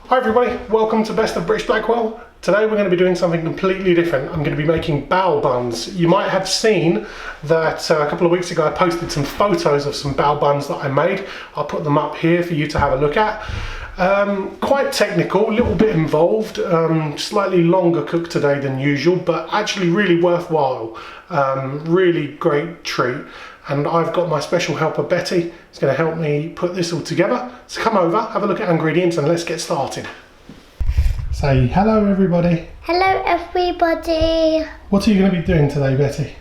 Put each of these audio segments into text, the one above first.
Hi everybody, welcome to Best of British Blackwell. Today we're going to be doing something completely different. I'm going to be making bao buns. You might have seen that a couple of weeks ago I posted some photos of some bao buns that I made. I'll put them up here for you to have a look at. Quite technical, a little bit involved, slightly longer cooked today than usual, but actually really worthwhile. Really great treat. And I've got my special helper Betty. It's going to help me put this all together. So come over, have a look at ingredients and let's get started. Say hello everybody. Hello everybody. What are you going to be doing today, Betty?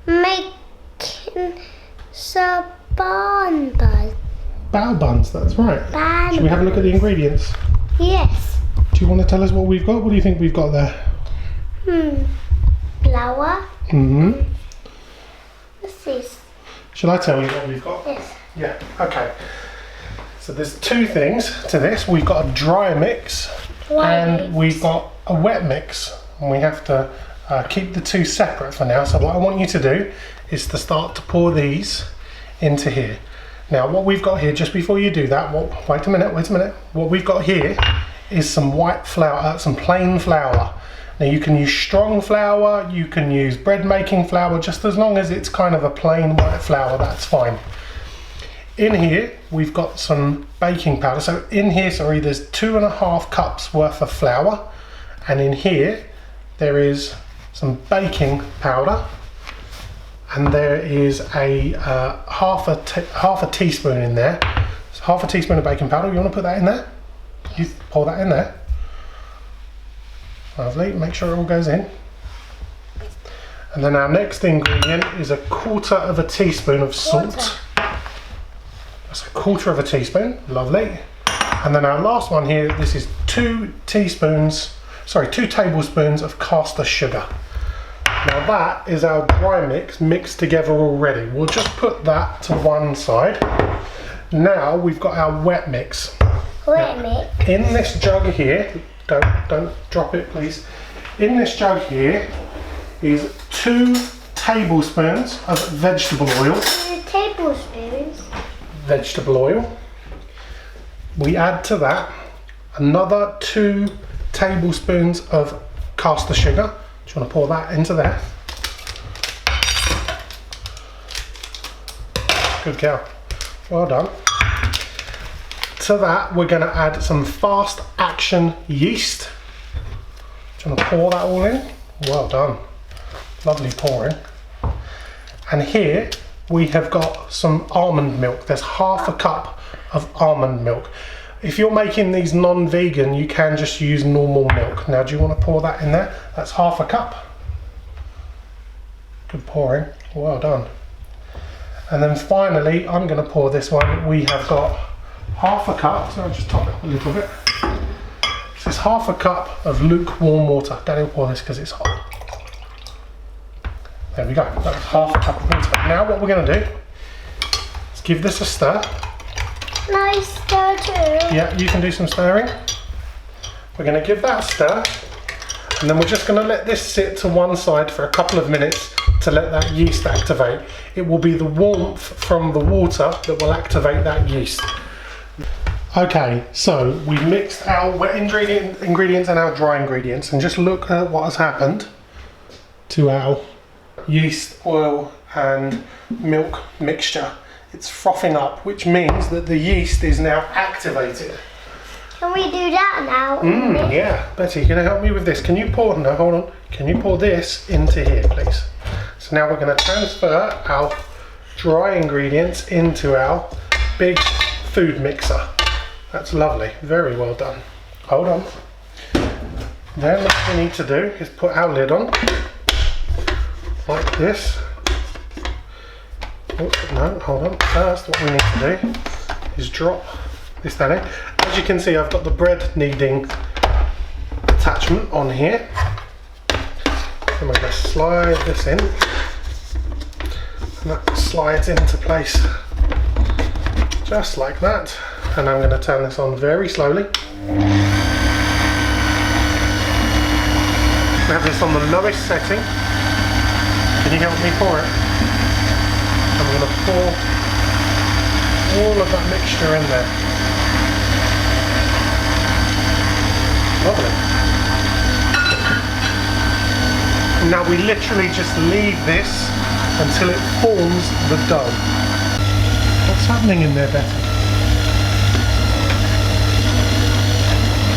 Making some bao buns. Bao buns, that's right. Should we have a look at the ingredients? Yes. Do you want to tell us what we've got? What do you think we've got there? Flour. What's this? Shall I tell you what we've got? Yes. Yeah, okay. So there's two things to this. We've got a dry mix and we've got a wet mix. And we have to keep the two separate for now. So what I want you to do is to start to pour these into here. Now what we've got here, just before you do that, wait a minute. What we've got here is some white flour, some plain flour. Now you can use strong flour, you can use bread making flour, just as long as it's kind of a plain white flour, that's fine. In here, we've got some baking powder. So in here, sorry, there's 2.5 cups worth of flour. And in here, there is some baking powder. And there is a half a teaspoon in there. So half a teaspoon of baking powder. You want to put that in there? You pour that in there. Lovely, make sure it all goes in. And then our next ingredient is 1/4 teaspoon of salt. That's 1/4 teaspoon, lovely. And then our last one here, this is 2 tablespoons of caster sugar. Now that is our dry mix mixed together already. We'll just put that to one side. Now we've got our wet mix. In this jug here, don't drop it please. In this jug here is 2 tablespoons of vegetable oil. 2 tablespoons? Vegetable oil. We add to that another 2 tablespoons of caster sugar. Do you want to pour that into there? Good girl. Well done. To that we're going to add some fast action yeast. Do you want to pour that all in? Well done. Lovely pouring. And here we have got some almond milk. There's 1/2 cup of almond milk. If you're making these non-vegan, you can just use normal milk. Now do you want to pour that in there? That's 1/2 cup. Good pouring. Well done. And then finally I'm going to pour this one. We have got 1/2 cup, so I'll just top it up a little bit. This is 1/2 cup of lukewarm water. Daddy will pour this because it's hot. There we go, that's 1/2 cup of water. Now what we're going to do is give this a stir. Nice stir too. Yeah, you can do some stirring. We're going to give that a stir and then we're just going to let this sit to one side for a couple of minutes to let that yeast activate. It will be the warmth from the water that will activate that yeast. Okay, so we've mixed our wet ingredients and our dry ingredients, and just look at what has happened to our yeast, oil and milk mixture. It's frothing up, which means that the yeast is now activated. Can we do that now? Yeah, Betty, can you help me with this? Can you pour, no hold on, can you pour this into here please? So now we're going to transfer our dry ingredients into our big food mixer. That's lovely, very well done. Hold on. Then what we need to do is put our lid on, like this. Oh, no, hold on. First what we need to do is drop this down in. As you can see, I've got the bread kneading attachment on here. I'm going to slide this in. And that slides into place just like that. And I'm going to turn this on very slowly. We have this on the lowest setting. Can you help me pour it? I'm going to pour all of that mixture in there. Now we literally just leave this until it forms the dough. What's happening in there, Betty?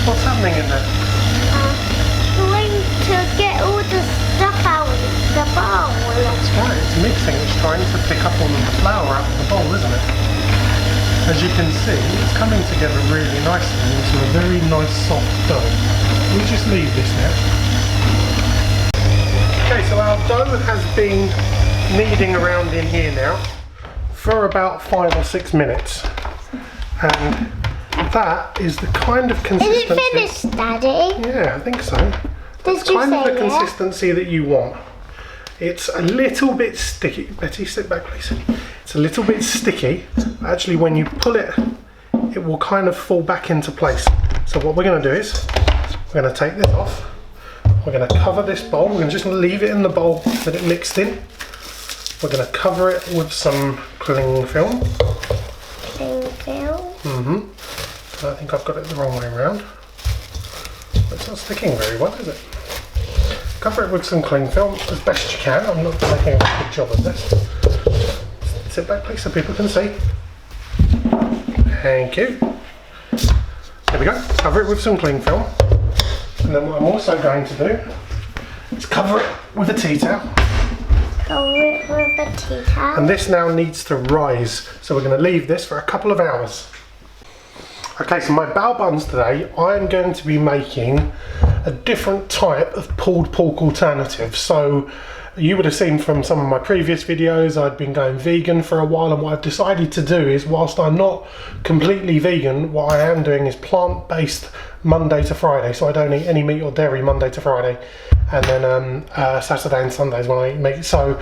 What's happening in there? Trying to get all the stuff out of the bowl. That's right, it's mixing. It's trying to pick up all of the flour out of the bowl, isn't it? As you can see, it's coming together really nicely into a very nice soft dough. We just leave this now. Okay, so our dough has been kneading around in here now for about 5 or 6 minutes. And that is the kind of consistency... Is it finished, Daddy? Yeah, I think so. It's you kind of say the consistency that you want. It's a little bit sticky. Betty, sit back please. It's a little bit sticky. Actually, when you pull it, it will kind of fall back into place. So what we're going to do is, we're going to take this off. We're going to cover this bowl. We're going to just leave it in the bowl that it mixed in. We're going to cover it with some cling film. Cling film? I think I've got it the wrong way around. It's not sticking very well, is it? Cover it with some cling film as best you can. I'm not making a good job of this. Sit back please so people can see. Thank you. There we go. Cover it with some cling film. And then what I'm also going to do is cover it with a tea towel. Cover it with a tea towel. And this now needs to rise. So we're going to leave this for a couple of hours. Okay, so my bao buns today, I'm going to be making a different type of pulled pork alternative. So you would have seen from some of my previous videos, I'd been going vegan for a while, and what I've decided to do is, whilst I'm not completely vegan, what I am doing is plant-based Monday to Friday. So I don't eat any meat or dairy Monday to Friday, and then Saturday and Sundays when I eat meat. So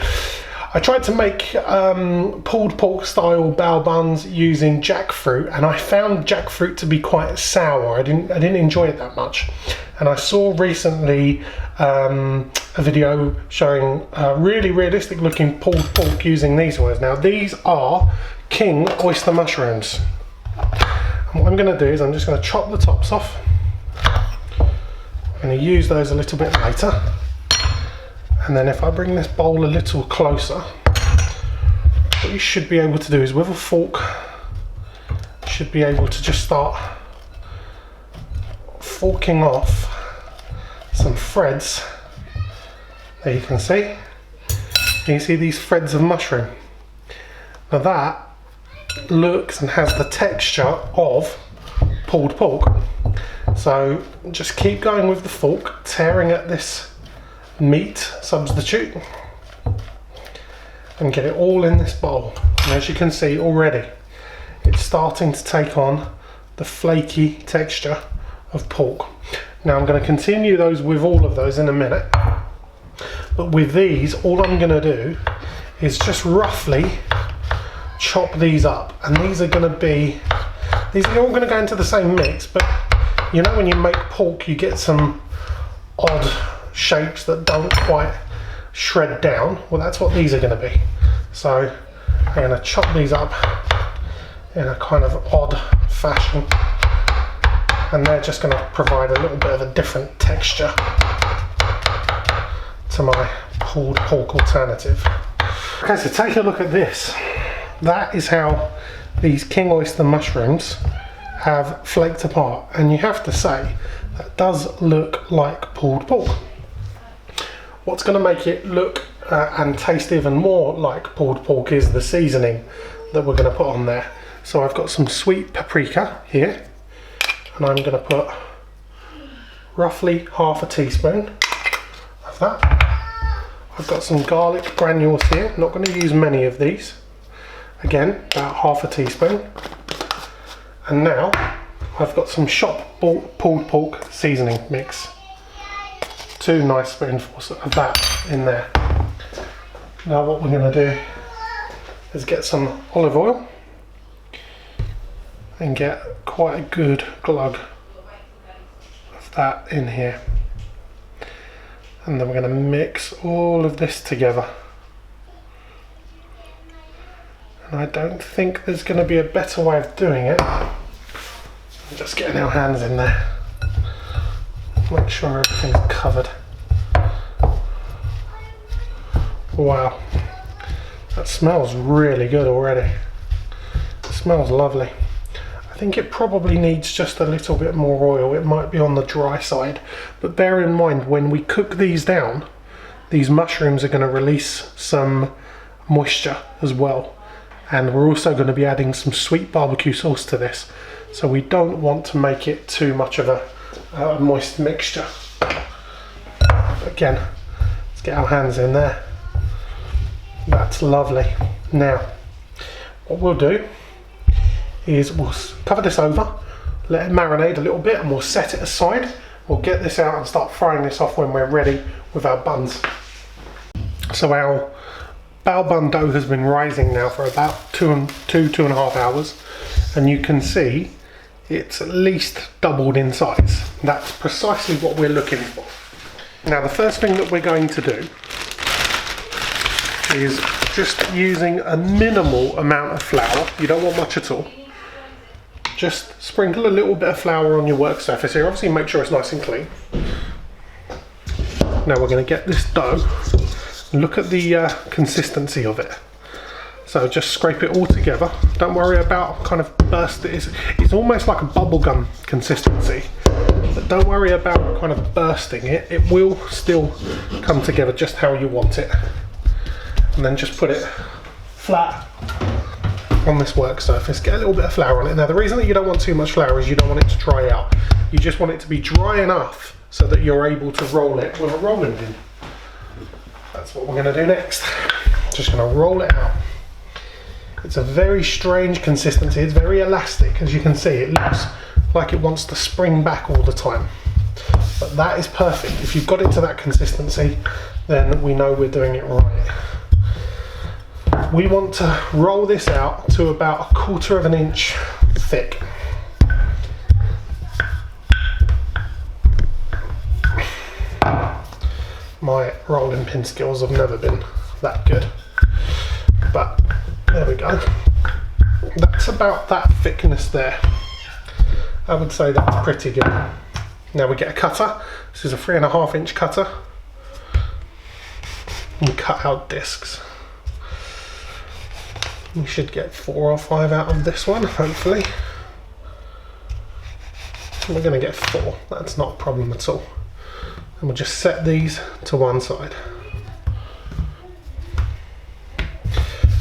I tried to make pulled pork style bao buns using jackfruit, and I found jackfruit to be quite sour. I didn't enjoy it that much. And I saw recently a video showing really realistic looking pulled pork using these ones. Now these are King Oyster Mushrooms. And what I'm going to do is I'm just going to chop the tops off. I'm going to use those a little bit later. And then if I bring this bowl a little closer, what you should be able to do is with a fork, you should be able to just start forking off some threads. There you can see. You see these threads of mushroom. Now that looks and has the texture of pulled pork. So just keep going with the fork, tearing at this meat substitute and get it all in this bowl. And as you can see already, it's starting to take on the flaky texture of pork. Now I'm going to continue those with all of those in a minute, but with these all I'm going to do is just roughly chop these up, and these are all going to go into the same mix. But you know, when you make pork you get some odd shapes that don't quite shred down. Well, that's what these are going to be. So I'm going to chop these up in a kind of odd fashion, and they're just going to provide a little bit of a different texture to my pulled pork alternative. Okay, so take a look at this. That is how these King Oyster mushrooms have flaked apart, and you have to say that does look like pulled pork. What's going to make it look and taste even more like pulled pork is the seasoning that we're going to put on there. So I've got some sweet paprika here, and I'm going to put roughly half a teaspoon of that. I've got some garlic granules here, not going to use many of these. Again, about half a teaspoon. And now I've got some shop bought pulled pork seasoning mix. 2 nice spoonfuls of that in there. Now what we're going to do is get some olive oil and get quite a good glug of that in here. And then we're going to mix all of this together. And I don't think there's going to be a better way of doing it. Just getting our hands in there. Make sure everything's covered. Wow, that smells really good already. It smells lovely. I think it probably needs just a little bit more oil. It might be on the dry side, but bear in mind when we cook these down, these mushrooms are going to release some moisture as well, and we're also going to be adding some sweet barbecue sauce to this, so we don't want to make it too much of a moist mixture. Again, let's get our hands in there. That's lovely. Now what we'll do is we'll cover this over, let it marinate a little bit, and we'll set it aside. We'll get this out and start frying this off when we're ready with our buns. So our bao bun dough has been rising now for about two and a half hours, and you can see it's at least doubled in size. That's precisely what we're looking for. Now the first thing that we're going to do is just using a minimal amount of flour. You don't want much at all. Just sprinkle a little bit of flour on your work surface here. Obviously make sure it's nice and clean. Now we're going to get this dough. Look at the consistency of it. So just scrape it all together. Don't worry about kind of burst. It's almost like a bubblegum consistency. But don't worry about kind of bursting it. It will still come together just how you want it. And then just put it flat on this work surface. Get a little bit of flour on it. Now the reason that you don't want too much flour is you don't want it to dry out. You just want it to be dry enough so that you're able to roll it with a rolling pin. That's what we're going to do next. Just going to roll it out. It's a very strange consistency. It's very elastic, as you can see. It looks like it wants to spring back all the time, but that is perfect. If you've got it to that consistency, then we know we're doing it right. We want to roll this out to about 1/4 of an inch thick. My rolling pin skills have never been that good, but there we go. That's about that thickness there. I would say that's pretty good. Now we get a cutter. This is a 3.5 inch cutter. And cut out discs. You should get 4 or 5 out of this one, hopefully. We're going to get 4. That's not a problem at all. And we'll just set these to one side.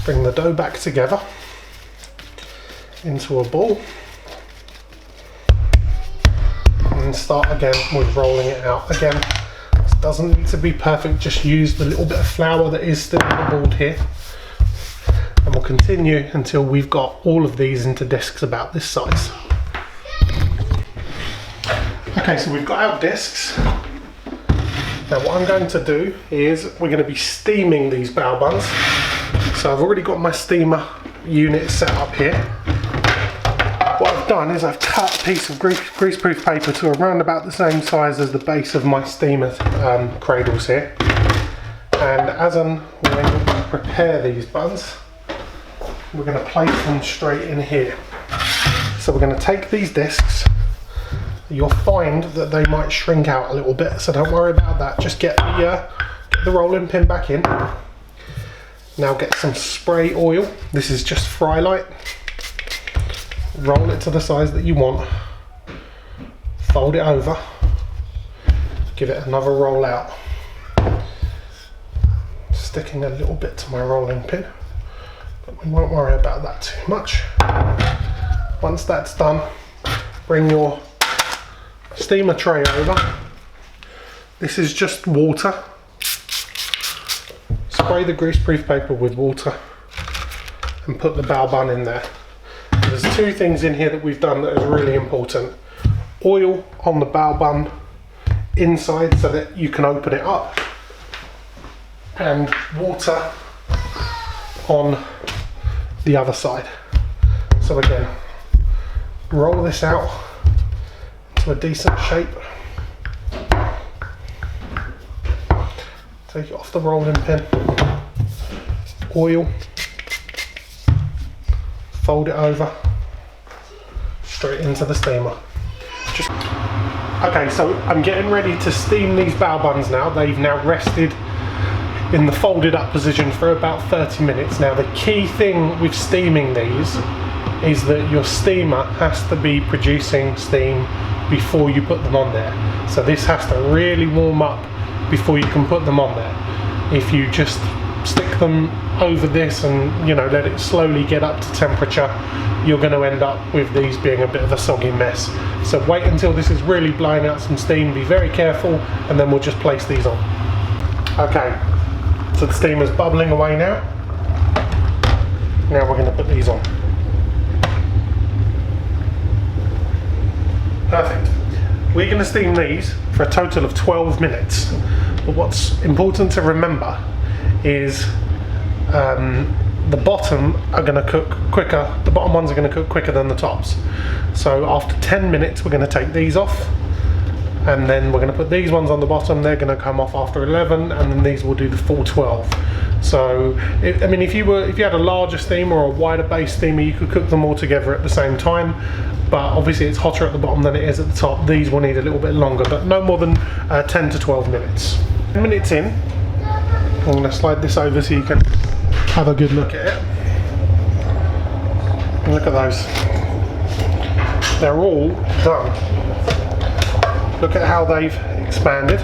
Bring the dough back together into a ball. And start again with rolling it out. Again, this doesn't need to be perfect, just use the little bit of flour that is still on the board here. And we'll continue until we've got all of these into discs about this size. Okay, so we've got our discs. Now what I'm going to do is we're going to be steaming these bao buns. So I've already got my steamer unit set up here. What I've done is I've cut a piece of greaseproof paper to around about the same size as the base of my steamer cradles here. And as I'm going to prepare these buns, we're going to place them straight in here. So we're going to take these discs. You'll find that they might shrink out a little bit, so don't worry about that. Just get the rolling pin back in. Now get some spray oil. This is just fry light. Roll it to the size that you want. Fold it over. Give it another roll out. Sticking a little bit to my rolling pin, but we won't worry about that too much. Once that's done, bring your steamer tray over. This is just water. Spray the greaseproof paper with water and put the bao bun in there. There's 2 things in here that we've done that is really important. Oil on the bao bun inside so that you can open it up, and water on the other side. So again, roll this out to a decent shape. Take it off the rolling pin. Oil. Fold it over. Straight into the steamer. Okay, so I'm getting ready to steam these bao buns now. They've now rested in the folded up position for about 30 minutes. Now the key thing with steaming these is that your steamer has to be producing steam before you put them on there. So this has to really warm up before you can put them on there. If you just stick them over this and, you know, let it slowly get up to temperature, you're going to end up with these being a bit of a soggy mess. So wait until this is really blowing out some steam, be very careful, and then we'll just place these on. Okay, so the steamer's bubbling away now. Now we're going to put these on. Perfect. We're going to steam these for a total of 12 minutes. But what's important to remember is the bottom are going to cook quicker. The bottom ones are going to cook quicker than the tops. So after 10 minutes, we're going to take these off, and then we're going to put these ones on the bottom. They're going to come off after 11, and then these will do the full 12. So, I mean, if you had a larger steamer or a wider base steamer, you could cook them all together at the same time. But obviously it's hotter at the bottom than it is at the top. These will need a little bit longer, but no more than 10 to 12 minutes. 10 minutes in, I'm going to slide this over so you can have a good look at it. And look at those. They're all done. Look at how they've expanded.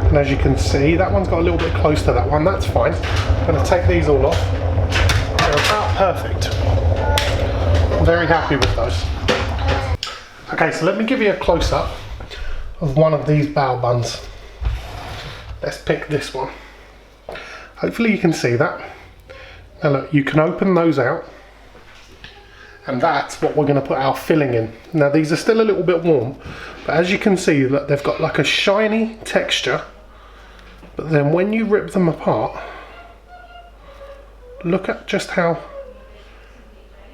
And as you can see, that one's got a little bit close to that one. That's fine. I'm going to take these all off. They're about perfect. I'm very happy with those. Okay, so let me give you a close-up of one of these bao buns. Let's pick this one. Hopefully you can see that. Now look, you can open those out, and that's what we're going to put our filling in. Now these are still a little bit warm, but as you can see, look, they've got like a shiny texture, but then when you rip them apart, look at just how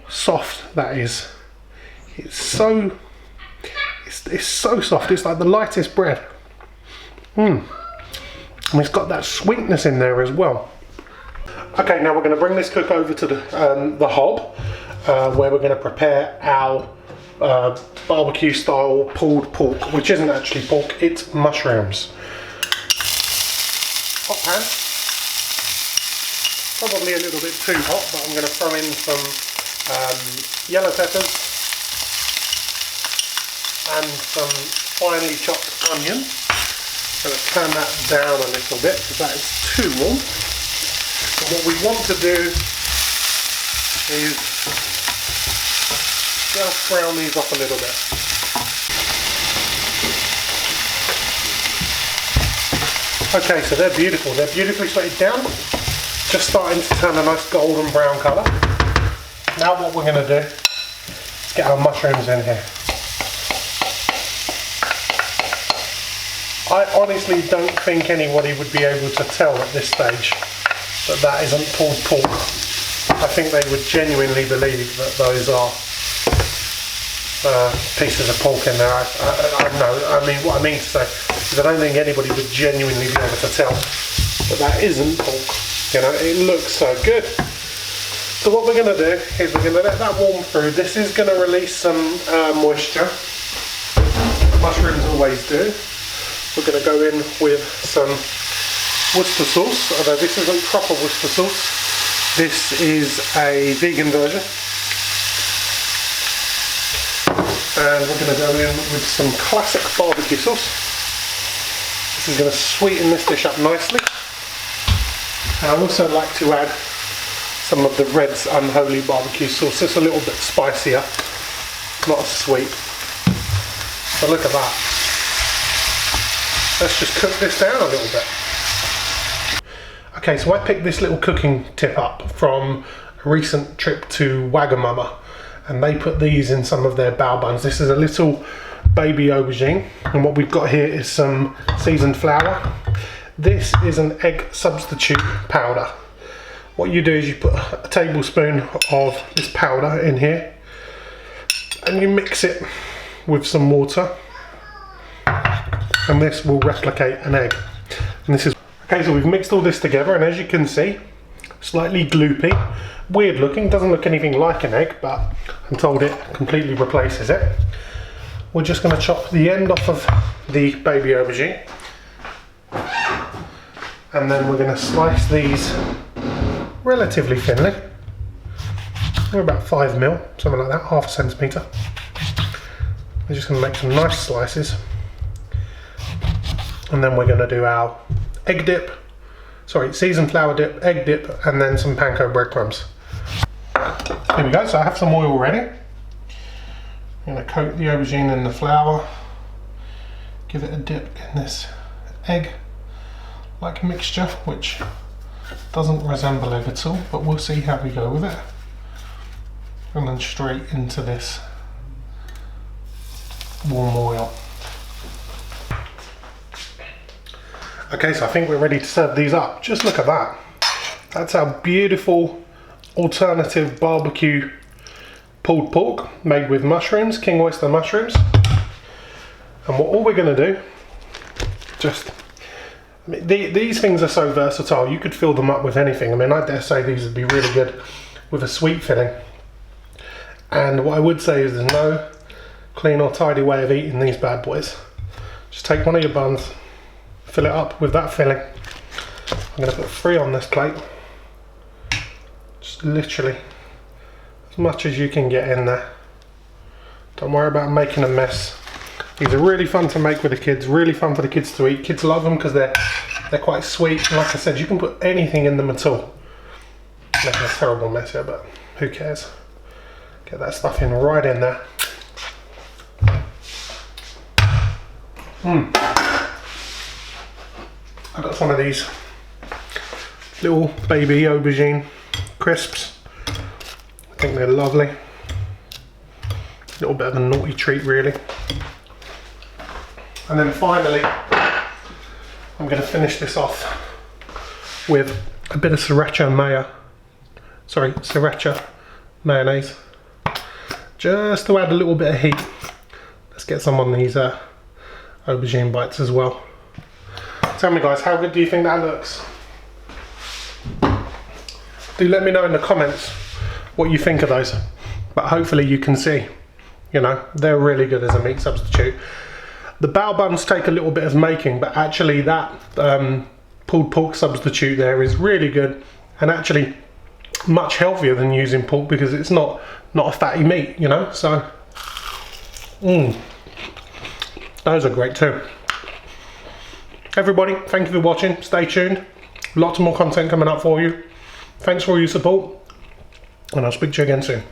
soft that is. It's so soft. It's like the lightest bread. And it's got that sweetness in there as well. Okay, now we're going to bring this cook over to the hob, where we're going to prepare our barbecue style pulled pork, which isn't actually pork, it's mushrooms. Hot pan, probably a little bit too hot, but I'm going to throw in some yellow peppers and some finely chopped onion. So let's turn that down a little bit because that is too warm. And what we want to do is just brown these up a little bit. Okay, so they're beautiful. They're beautifully sweated down. Just starting to turn a nice golden brown colour. Now what we're going to do is get our mushrooms in here. I honestly don't think anybody would be able to tell at this stage that that isn't pulled pork. I think they would genuinely believe that those are pieces of pork in there. I mean, what I mean to say is I don't think anybody would genuinely be able to tell that that isn't pork. You know, it looks so good. So what we're going to do is we're going to let that warm through. This is going to release some moisture. Mushrooms always do. We're going to go in with some Worcester sauce, although this isn't proper Worcester sauce. This is a vegan version. And we're going to go in with some classic barbecue sauce. This is going to sweeten this dish up nicely. And I also like to add some of the Red's Unholy barbecue sauce. It's a little bit spicier, not as sweet. So look at that. Let's just cook this down a little bit. Okay, so I picked this little cooking tip up from a recent trip to Wagamama, and they put these in some of their bao buns. This is a little baby aubergine, and what we've got here is some seasoned flour. This is an egg substitute powder. What you do is you put a tablespoon of this powder in here, and you mix it with some water, and this will replicate an egg. And this is okay. So we've mixed all this together, and as you can see, slightly gloopy, weird looking, doesn't look anything like an egg, but I'm told it completely replaces it. We're just going to chop the end off of the baby aubergine, And then we're going to slice these relatively thinly. We're about 5mm, something like that, half a centimetre. We're just going to make some nice slices. And then we're going to do our egg dip, seasoned flour dip, egg dip, and then some panko breadcrumbs. Here we go, so I have some oil ready. I'm going to coat the aubergine in the flour, give it a dip in this egg-like mixture, which doesn't resemble egg at all, but we'll see how we go with it. And then straight into this warm oil. Okay, so I think we're ready to serve these up. Just look at that. That's our beautiful alternative barbecue pulled pork made with mushrooms, King Oyster Mushrooms. And all we're going to do, these things are so versatile, you could fill them up with anything. I mean, I dare say these would be really good with a sweet filling. And what I would say is there's no clean or tidy way of eating these bad boys. Just take one of your buns, fill it up with that filling. I'm going to put 3 on this plate. Just literally as much as you can get in there. Don't worry about making a mess. These are really fun to make with the kids, really fun for the kids to eat. Kids love them because they're quite sweet. And like I said, you can put anything in them at all. Making a terrible mess here, but who cares? Get that stuff in right in there. I got some of these little baby aubergine crisps. I think they're lovely. A little bit of a naughty treat, really. And then finally, I'm going to finish this off with a bit of sriracha mayonnaise, just to add a little bit of heat. Let's get some on these aubergine bites as well. Tell me guys, how good do you think that looks? Do let me know in the comments what you think of those. But hopefully you can see, you know, they're really good as a meat substitute. The bao buns take a little bit of making, but actually that pulled pork substitute there is really good and actually much healthier than using pork because it's not a fatty meat, you know. So those are great too. Everybody, thank you for watching. Stay tuned. Lots more content coming up for you. Thanks for all your support, and I'll speak to you again soon.